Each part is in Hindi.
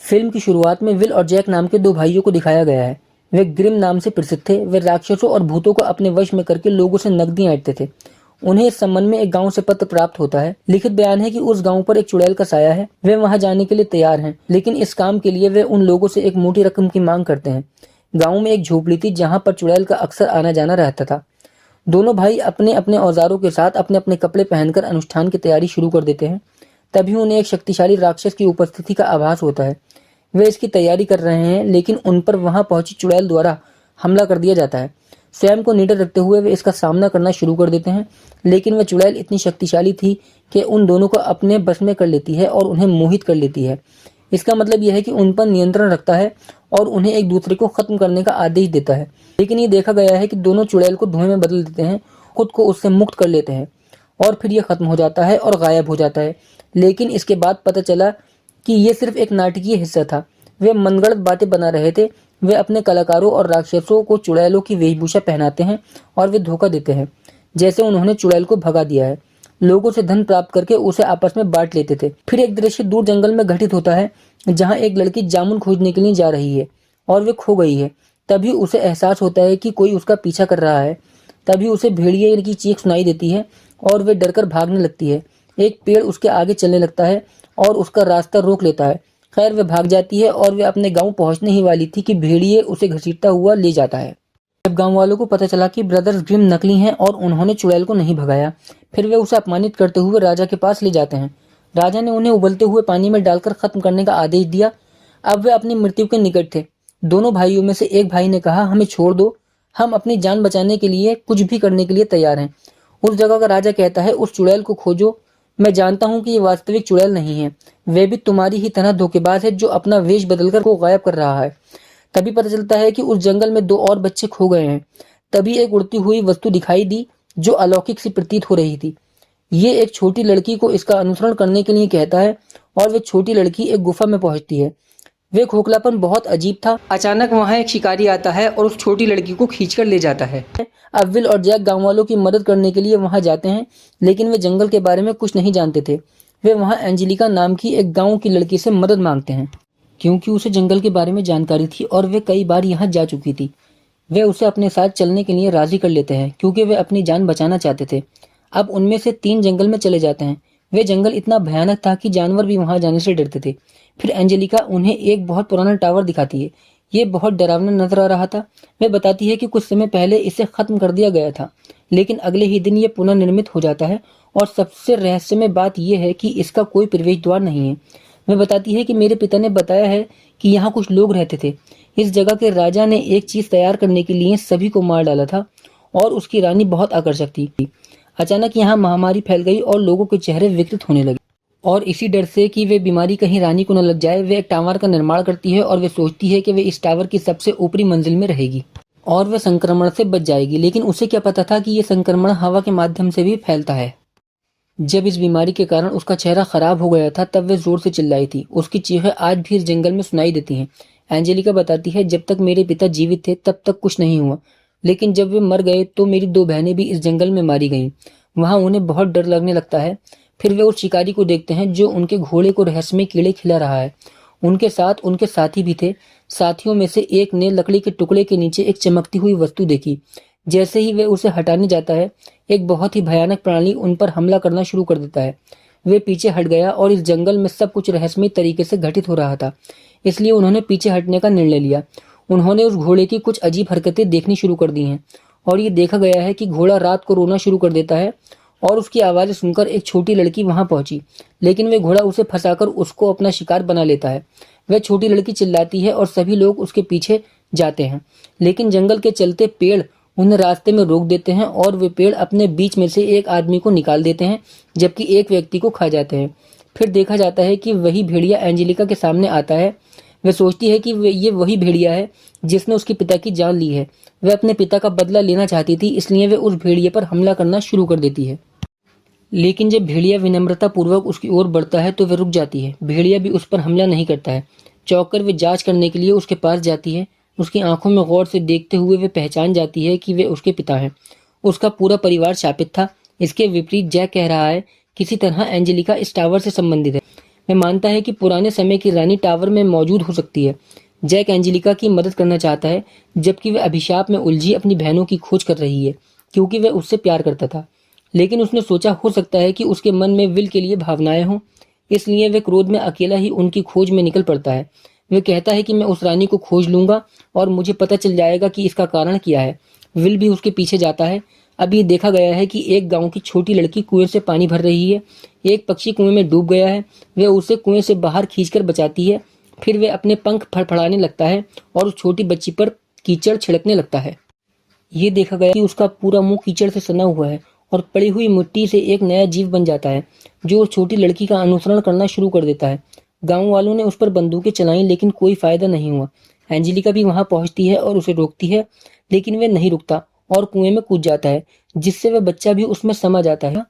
फिल्म की शुरुआत में विल और जैक नाम के दो भाइयों को दिखाया गया है। वे ग्रिम नाम से प्रसिद्ध थे। वे राक्षसों और भूतों को अपने वश में करके लोगों से नकदी ऐंठते थे। उन्हें इस संबंध में एक गांव से पत्र प्राप्त होता है। लिखित बयान है कि उस गांव पर एक चुड़ैल का साया है। वे वहां जाने के लिए तैयार हैं, लेकिन इस काम के लिए वे उन लोगों से एक मोटी रकम की मांग करते हैं। गांव में एक झोपड़ी थी जहां पर चुड़ैल का अक्सर आना जाना रहता था। दोनों भाई अपने अपने औजारों के साथ अपने अपने कपड़े पहनकर अनुष्ठान की तैयारी शुरू कर देते हैं। तभी उन्हें एक शक्तिशाली राक्षस की उपस्थिति का आभास होता है। वे इसकी तैयारी कर रहे हैं, लेकिन उन पर वहां पहुंची चुड़ैल द्वारा हमला कर दिया जाता है। स्वयं को निडर रखते हुए वे इसका सामना करना शुरू कर देते हैं, लेकिन वह चुड़ैल इतनी शक्तिशाली थी कि उन दोनों को अपने बस में कर लेती है और उन्हें मोहित कर लेती है। इसका मतलब यह है कि उन पर नियंत्रण रखता है और उन्हें एक दूसरे को खत्म करने का आदेश देता है। लेकिन ये देखा गया है कि दोनों चुड़ैल को धुएं में बदल देते हैं, खुद को उससे मुक्त कर लेते हैं और फिर यह खत्म हो जाता है और गायब हो जाता है। लेकिन इसके बाद पता चला कि यह सिर्फ एक नाटकीय हिस्सा था। वे मनगढ़ंत बातें बना रहे थे। वे अपने कलाकारों और राक्षसों को चुड़ैलों की वेशभूषा पहनाते हैं और वे धोखा देते हैं, जैसे उन्होंने चुड़ैल को भगा दिया है। लोगों से धन प्राप्त करके उसे आपस में बांट लेते थे। फिर एक दृश्य दूर जंगल में घटित होता है, जहां एक लड़की जामुन खोजने के लिए जा रही है और वे खो गई है। तभी उसे एहसास होता है कि कोई उसका पीछा कर रहा है। तभी उसे भेड़िए की चीख सुनाई देती है और वे डरकर भागने लगती है। एक पेड़ उसके आगे चलने लगता है और उसका रास्ता रोक लेता है। खैर वे भाग जाती है और वे अपने गांव पहुंचने ही वाली थी कि भेड़िए उसे घसीटता हुआ ले जाता है। जब गांव वालों को पता चला कि ब्रदर्स ग्रिम नकली हैं और उन्होंने चुड़ैल को नहीं भगाया, फिर वे उसे अपमानित करते हुए राजा के पास ले जाते हैं। राजा ने उन्हें उबलते हुए पानी में डालकर खत्म करने का आदेश दिया। अब वे अपनी मृत्यु के निकट थे। दोनों भाइयों में से एक भाई ने कहा, हमें छोड़ दो, हम अपनी जान बचाने के लिए कुछ भी करने के लिए तैयार हैं। उस जगह का राजा कहता है, उस चुड़ैल को खोजो। मैं जानता हूं कि ये वास्तविक चुड़ैल नहीं है, वे भी तुम्हारी ही तरह धोखेबाज है जो अपना वेश बदलकर को गायब कर रहा है। तभी पता चलता है कि उस जंगल में दो और बच्चे खो गए हैं। तभी एक उड़ती हुई वस्तु दिखाई दी जो अलौकिक सी प्रतीत हो रही थी। ये एक छोटी लड़की को इसका अनुसरण करने के लिए कहता है और वे छोटी लड़की एक गुफा में पहुंचती है। वे खोखलापन बहुत अजीब था। अचानक वहां एक शिकारी आता है और उस छोटी लड़की को खींचकर ले जाता है। अब विल और जैक गांव वालों की मदद करने के लिए वहां जाते हैं, लेकिन वे जंगल के बारे में कुछ नहीं जानते थे। वे वहां एंजेलिका नाम की एक गांव की लड़की से मदद मांगते हैं, क्योंकि उसे जंगल के बारे में जानकारी थी और वे कई बार यहाँ जा चुकी थी। वे उसे अपने साथ चलने के लिए राजी कर लेते हैं, क्योंकि वे अपनी जान बचाना चाहते थे। अब उनमें से 3 जंगल में चले जाते हैं। वे जंगल इतना भयानक था कि जानवर भी वहां जाने से डरते थे। फिर एंजेलिका उन्हें एक बहुत पुराना टावर दिखाती है। ये बहुत डरावना नजर आ रहा था। वे बताती है कि कुछ समय पहले इसे खत्म कर दिया गया था, लेकिन अगले ही दिन ये पुनर्निर्मित हो जाता है और सबसे रहस्यमय बात यह है कि इसका कोई प्रवेश द्वार नहीं है। वे बताती है कि मेरे पिता ने बताया है कि यहाँ कुछ लोग रहते थे। इस जगह के राजा ने एक चीज तैयार करने के लिए सभी को मार डाला था और उसकी रानी बहुत आकर्षक थी। अचानक यहाँ महामारी फैल गई और लोगों के चेहरे विकृत होने लगे, और इसी डर से कि वे बीमारी कहीं रानी को न लग जाए, वे एक टावर का निर्माण करती है और वे सोचती है कि वे इस टावर की सबसे ऊपरी मंजिल में रहेगी और वे संक्रमण से बच जाएगी। लेकिन उसे क्या पता था कि यह संक्रमण हवा के माध्यम से भी फैलता है। जब इस बीमारी के कारण उसका चेहरा खराब हो गया था, तब वे जोर से चिल्लाई थी। उसकी चीखें आज भी इस जंगल में सुनाई देती हैं। एंजेलिका बताती है, जब तक मेरे पिता जीवित थे तब तक कुछ नहीं हुआ, लेकिन जब वे मर गए तो मेरी 2 बहनें भी इस जंगल में मारी गईं। वहां उन्हें बहुत डर लगने लगता है। फिर वे उस शिकारी को देखते हैं जो उनके घोड़े को रहस्यमय कीड़े खिला रहा है। उनके साथ उनके साथी भी थे। साथियों में से एक ने लकड़ी के टुकड़े के नीचे एक चमकती हुई वस्तु देखी। जैसे ही वे उसे हटाने जाता है, एक बहुत ही भयानक प्राणी उन पर हमला करना शुरू कर देता है। वे पीछे हट गया और इस जंगल में सब कुछ रहस्यमय तरीके से घटित हो रहा था, इसलिए उन्होंने पीछे हटने का निर्णय लिया। उन्होंने उस घोड़े की कुछ अजीब हरकतें देखनी शुरू कर दी हैं और ये देखा गया है कि घोड़ा रात को रोना शुरू कर देता है और उसकी आवाज़ें सुनकर एक छोटी लड़की वहां पहुंची, लेकिन वे घोड़ा उसे फंसाकर उसको अपना शिकार बना लेता है। वह छोटी लड़की चिल्लाती है और सभी लोग उसके पीछे जाते हैं, लेकिन जंगल के चलते पेड़ उन्हें रास्ते में रोक देते हैं और वे पेड़ अपने बीच में से एक आदमी को निकाल देते हैं, जबकि एक व्यक्ति को खा जाते हैं। फिर देखा जाता है कि वही भेड़िया एंजेलिका के सामने आता है। वह सोचती है कि ये वही भेड़िया है जिसने उसके पिता की जान ली है। वह अपने पिता का बदला लेना चाहती थी, इसलिए वह उस भेड़िए पर हमला करना शुरू कर देती है। लेकिन जब भेड़िया विनम्रता पूर्वक उसकी ओर बढ़ता है तो वह रुक जाती है। भेड़िया भी उस पर हमला नहीं करता है। चौंककर वे जांच करने के लिए उसके पास जाती है। उसकी आंखों में गौर से देखते हुए वे पहचान जाती है कि वे उसके पिता हैं। उसका पूरा परिवार शापित था। इसके विपरीत जैक कह रहा है, किसी तरह एंजेलिका इस टावर से संबंधित है। वह मानता है कि पुराने समय की रानी टावर में मौजूद हो सकती है। जैक एंजेलिका की मदद करना चाहता है, जबकि वह अभिशाप में उलझी अपनी बहनों की खोज कर रही है, क्योंकि वह उससे प्यार करता था। लेकिन उसने सोचा हो सकता है कि उसके मन में विल के लिए भावनाएं हों, इसलिए वह क्रोध में अकेला ही उनकी खोज में निकल पड़ता है। वह कहता है कि मैं उस रानी को खोज लूंगा और मुझे पता चल जाएगा कि इसका कारण क्या है। विल भी उसके पीछे जाता है। अब ये देखा गया है कि एक गांव की छोटी लड़की कुएं से पानी भर रही है। एक पक्षी कुएं में डूब गया है। वह उसे कुएं से बाहर खींचकर बचाती है। फिर वह अपने पंख फड़फड़ाने लगता है और उस छोटी बच्ची पर कीचड़ छिड़कने लगता है। ये देखा गया कि उसका पूरा मुंह कीचड़ से सना हुआ है और पड़ी हुई मिट्टी से एक नया जीव बन जाता है, जो उस छोटी लड़की का अनुसरण करना शुरू कर देता है। गांव वालों ने उस पर बंदूकें चलाई, लेकिन कोई फायदा नहीं हुआ। एंजेलिका भी वहां पहुंचती है और उसे रोकती है, लेकिन वह नहीं रुकता और कुएं में कूद जाता है, जिससे वह बच्चा भी उसमें समा जाता है।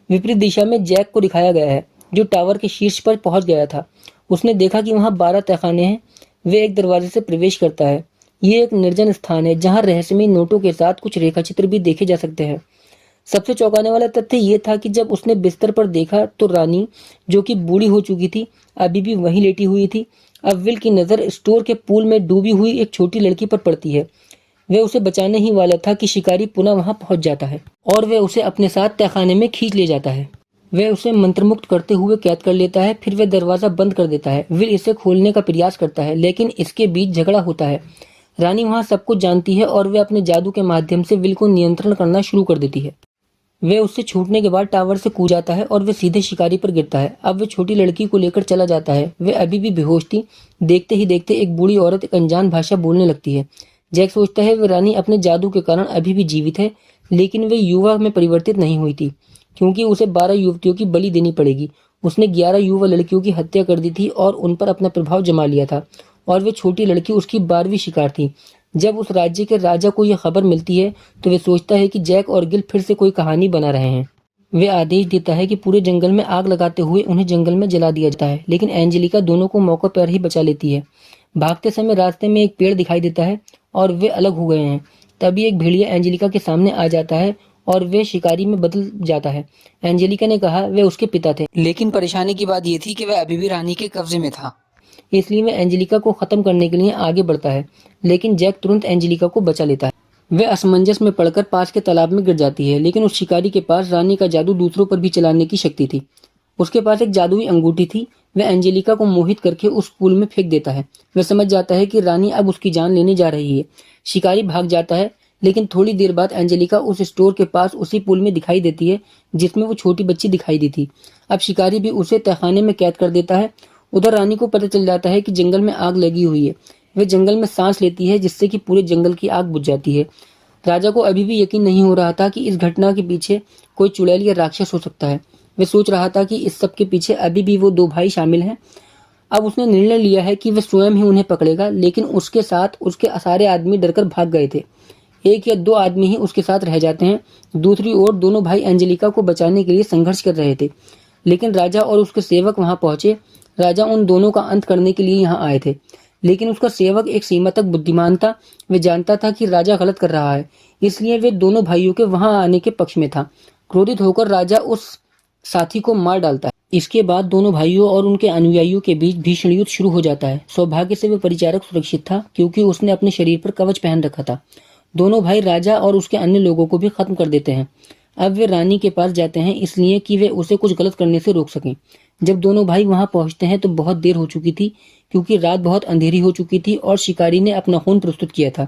विपरीत दिशा में जैक को दिखाया गया है, जो टावर के शीर्ष पर पहुंच गया था। उसने देखा कि वहां 12 तहखाने हैं। वे एक दरवाजे से प्रवेश करता है। ये एक निर्जन स्थान है, जहां रहस्यमय नोटों के साथ कुछ रेखाचित्र भी देखे जा सकते हैं। सबसे चौंकाने वाला तथ्य ये था कि जब उसने बिस्तर पर देखा तो रानी, जो कि बूढ़ी हो चुकी थी, अभी भी वहीं लेटी हुई थी। अब विल की नजर स्टोर के पूल में डूबी हुई एक छोटी लड़की पर पड़ती है। वह उसे बचाने ही वाला था कि शिकारी पुनः वहां पहुंच जाता है और वह उसे अपने साथ तहखाने में खींच ले जाता है। वह उसे मंत्रमुक्त करते हुए कैद कर लेता है। फिर वह दरवाजा बंद कर देता है। विल इसे खोलने का प्रयास करता है, लेकिन इसके बीच झगड़ा होता है। रानी वहां सब कुछ जानती है और वह अपने जादू के माध्यम से विल को नियंत्रण करना शुरू कर देती है। वह उससे छूटने के बाद टावर से कूद जाता है और वह सीधे शिकारी पर गिरता है। अब वह छोटी लड़की को लेकर चला जाता है। वह अभी भी बेहोश थी। देखते ही देखते एक बूढ़ी औरत एक अनजान भाषा बोलने लगती है। जैक सोचता है वह रानी अपने जादू के कारण अभी भी जीवित है, लेकिन वह युवा में परिवर्तित नहीं हुई थी, क्योंकि उसे 12 युवतियों की बलि देनी पड़ेगी। उसने 11 युवा लड़कियों की हत्या कर दी थी और उन पर अपना प्रभाव जमा लिया था, और वह छोटी लड़की उसकी 12वीं शिकार थी। जब उस राज्य के राजा को यह खबर मिलती है तो वह सोचता है कि जैक और गिल फिर से कोई कहानी बना रहे हैं। वह आदेश देता है कि पूरे जंगल में आग लगाते हुए उन्हें जंगल में जला दिया जाता है, लेकिन एंजेलिका दोनों को मौके पर ही बचा लेती है। भागते समय रास्ते में एक पेड़ दिखाई देता है और वे अलग हो गए हैं। तभी एक भेड़िया एंजेलिका के सामने आ जाता है और वे शिकारी में बदल जाता है। एंजेलिका ने कहा वे उसके पिता थे, लेकिन परेशानी की बात यह थी कि वह अभी भी रानी के कब्जे में था। इसलिए वह एंजेलिका को खत्म करने के लिए आगे बढ़ता है, लेकिन जैक तुरंत एंजेलिका को बचा लेता है। वह असमंजस में पड़कर पास के तालाब में गिर जाती है, लेकिन उस शिकारी के पास रानी का जादू दूसरों पर भी चलाने की शक्ति थी। उसके पास एक जादुई अंगूठी थी। वह एंजेलिका को मोहित करके उस पूल में फेंक देता है। वह समझ जाता है कि रानी अब उसकी जान लेने जा रही है। शिकारी भाग जाता है, लेकिन थोड़ी देर बाद एंजेलिका उस स्टोर के पास उसी पुल में दिखाई देती है जिसमें वो छोटी बच्ची दिखाई दी थी। अब शिकारी भी उसे तहखाने में कैद कर देता है। उधर रानी को पता चल जाता है कि जंगल में आग लगी हुई है। वह जंगल में सांस लेती है, जिससे कि पूरे जंगल की आग बुझ जाती है। राजा को अभी भी यकीन नहीं हो रहा था कि इस घटना के पीछे कोई चुड़ैल या राक्षस हो सकता है। वह सोच रहा था कि इस सब के पीछे अभी भी वो 2 भाई शामिल हैं। अब उसने निर्णय लिया है कि वह स्वयं ही उन्हें पकड़ेगा, लेकिन उसके साथ उसके सारे आदमी डरकर भाग गए थे। 1 या 2 आदमी ही उसके साथ रह जाते हैं। दूसरी ओर दोनों भाई एंजेलिका को बचाने के लिए संघर्ष कर रहे थे, लेकिन राजा और उसके सेवक वहां पहुंचे। राजा उन दोनों का अंत करने के लिए यहाँ आए थे, लेकिन उसका सेवक एक सीमा तक बुद्धिमान था। वह जानता था कि राजा गलत कर रहा है, इसलिए वे दोनों भाइयों के वहां आने के पक्ष में था। क्रोधित होकर राजा उस साथी को मार डालता है। इसके बाद दोनों भाइयों और उनके अनुयायियों के बीच भीषण युद्ध शुरू हो जाता है। सौभाग्य से वह परिचारक सुरक्षित था, क्योंकि उसने अपने शरीर पर कवच पहन रखा था। दोनों भाई राजा और उसके अन्य लोगों को भी खत्म कर देते हैं। अब वे रानी के पास जाते हैं, इसलिए कि वे उसे कुछ गलत करने से रोक सकें। जब दोनों भाई वहां पहुंचते हैं तो बहुत देर हो चुकी थी, क्योंकि रात बहुत अंधेरी हो चुकी थी और शिकारी ने अपना खून प्रस्तुत किया था।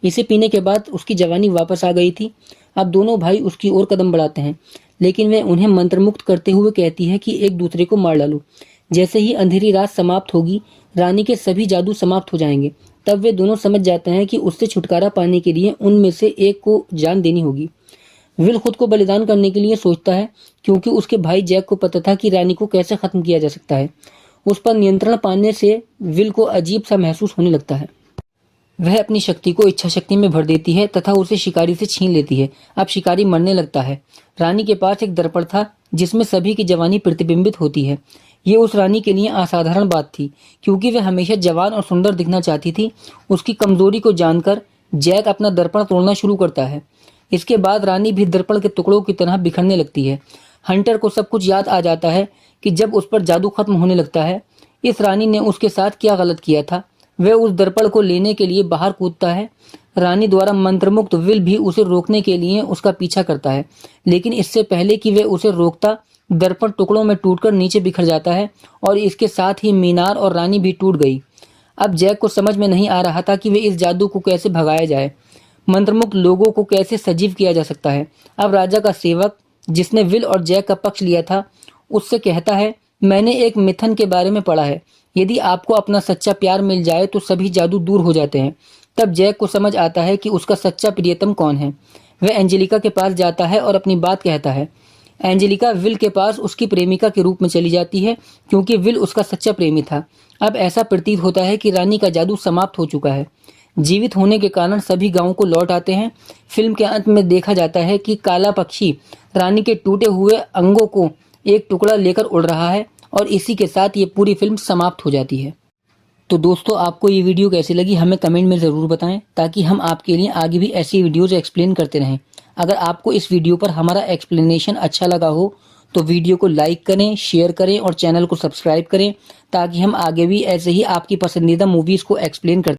इसे पीने के बाद उसकी जवानी वापस आ गई थी। अब दोनों भाई उसकी ओर कदम बढ़ाते हैं, लेकिन वह उन्हें मंत्रमुक्त करते हुए कहती है कि एक दूसरे को मार डालो। जैसे ही अंधेरी रात समाप्त होगी, रानी के सभी जादू समाप्त हो जाएंगे। तब वे दोनों समझ जाते हैं कि उससे छुटकारा पाने के लिए उनमें से एक को जान देनी होगी। विल खुद को बलिदान करने के लिए सोचता है, क्योंकि उसके भाई जैक को पता था कि रानी को कैसे खत्म किया जा सकता है। उस पर नियंत्रण पाने से विल को अजीब सा महसूस होने लगता है। वह अपनी शक्ति को इच्छा शक्ति में भर देती है तथा उसे शिकारी से छीन लेती है। अब शिकारी मरने लगता है। रानी के पास एक दर्पण था, जिसमें सभी की जवानी प्रतिबिंबित होती है। ये उस रानी के लिए असाधारण बात थी, क्योंकि वह हमेशा जवान और सुंदर दिखना चाहती थी। उसकी कमजोरी को जानकर जैक अपना दर्पण तोड़ना शुरू करता है। इसके बाद रानी भी दर्पण के टुकड़ों की तरह बिखरने लगती है। हंटर को सब कुछ याद आ जाता है। कि जब उस पर जादू खत्म होने लगता है, इस रानी ने उसके साथ क्या गलत किया था। वह उस दर्पण को लेने के लिए बाहर कूदता है। रानी द्वारा मंत्रमुग्ध विल भी उसे रोकने के लिए उसका पीछा करता है, लेकिन इससे पहले कि वह उसे रोकता, दर्पण टुकड़ों में टूटकर नीचे बिखर जाता है और इसके साथ ही मीनार और रानी भी टूट गई। अब जैक को समझ में नहीं आ रहा था कि वे इस जादू को कैसे भगाया जाए, मंत्रमुग्ध लोगों को कैसे सजीव किया जा सकता है। अब राजा का सेवक, जिसने विल और जैक का पक्ष लिया था, उससे कहता है, मैंने एक मिथन के बारे में पढ़ा है। यदि आपको अपना सच्चा प्यार मिल जाए तो सभी जादू दूर हो जाते हैं। तब जैक को समझ आता है कि उसका सच्चा प्रियतम कौन है। वह एंजेलिका के पास जाता है और अपनी बात कहता है। एंजेलिका विल के पास उसकी प्रेमिका के रूप में चली जाती है, क्योंकि विल उसका सच्चा प्रेमी था। अब ऐसा प्रतीत होता है कि रानी का जादू समाप्त हो चुका है। जीवित होने के कारण सभी गांवों को लौट आते हैं। फिल्म के अंत में देखा जाता है कि काला पक्षी रानी के टूटे हुए अंगों को एक टुकड़ा लेकर उड़ रहा है और इसी के साथ ये पूरी फिल्म समाप्त हो जाती है। तो दोस्तों, आपको ये वीडियो कैसी लगी हमें कमेंट में ज़रूर बताएं, ताकि हम आपके लिए आगे भी ऐसी वीडियोज़ एक्सप्लेन करते रहें। अगर आपको इस वीडियो पर हमारा एक्सप्लेनेशन अच्छा लगा हो तो वीडियो को लाइक करें, शेयर करें और चैनल को सब्सक्राइब करें, ताकि हम आगे भी ऐसे ही आपकी पसंदीदा मूवीज़ को एक्सप्लेन करते